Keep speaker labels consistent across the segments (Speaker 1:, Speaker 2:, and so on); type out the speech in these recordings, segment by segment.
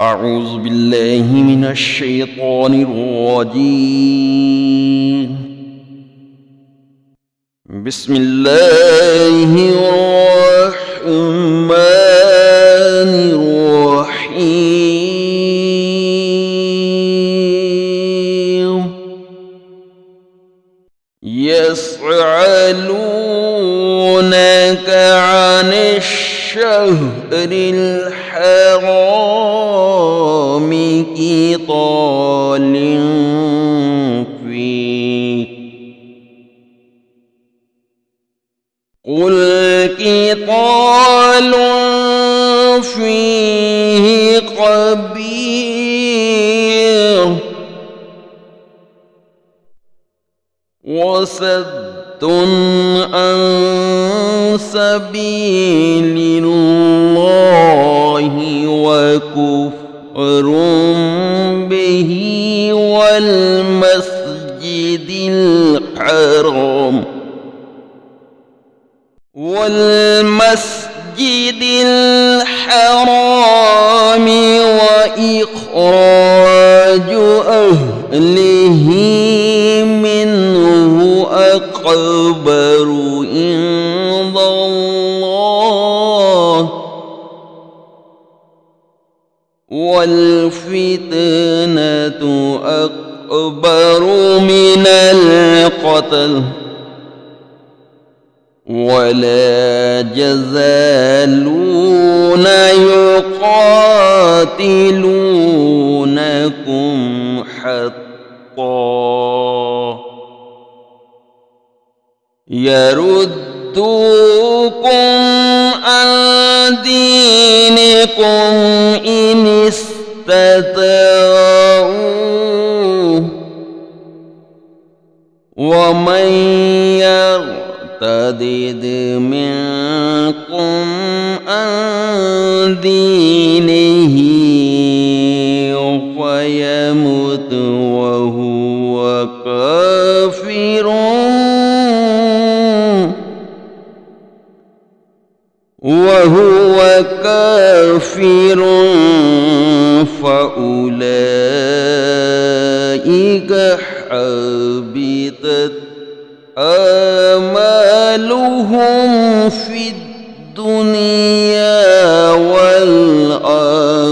Speaker 1: أعوذ بالله من الشيطان الرجيم. بسم الله الرحمن الرحيم. يسألونك عن الشهر الحرام قتال فيه، قل قتال فيه كبير وصد عن سبيل الله وكفر به والمسجد الحرام وإخراج أهله منه أكبر عند الله، والفتنة أكبر من القتل، ولا يزالون يقاتلونكم حتى يردوكم عن دينكم إن استطاعوا، ومن يرتد منكم عن دينه فيمت وهو كافر فأولئك حبطت آمالهم في الدنيا والآخرة،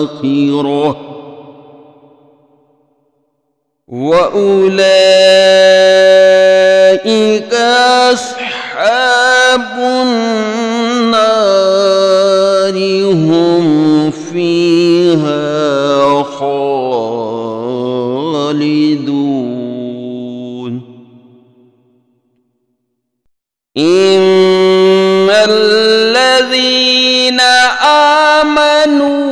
Speaker 1: وأولئك أصحاب النار هم فيها خالدون. إن الذين آمنوا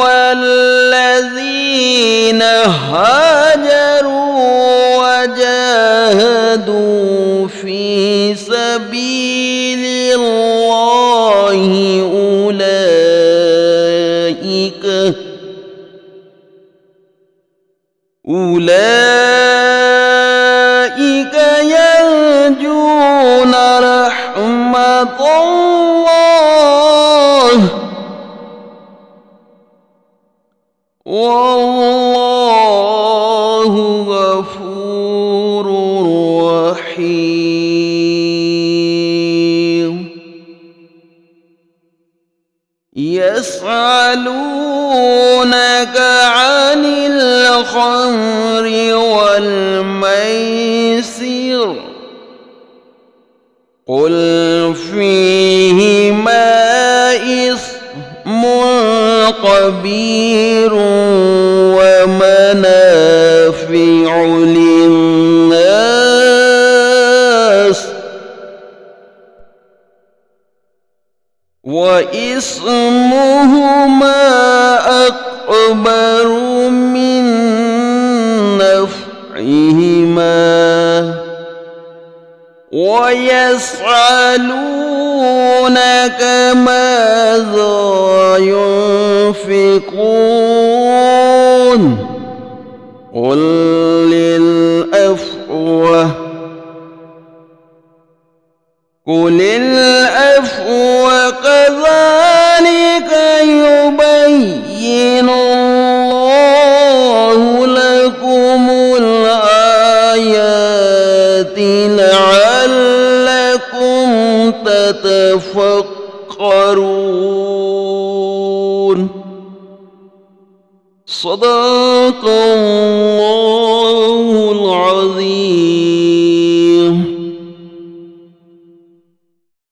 Speaker 1: والذين هاجروا وجاهدوا في سبيل الله أولئك يرجون رحمة الله، والله غفور رحيم. يسألونك عن الخمر والميسر، قل فيهما إثم كبير ومنافع للناس، وإثمهما أكبر من نفعهما، ويسألونك ماذا ينفقون، قل العفو كذلك يبين يعلمون صدق الله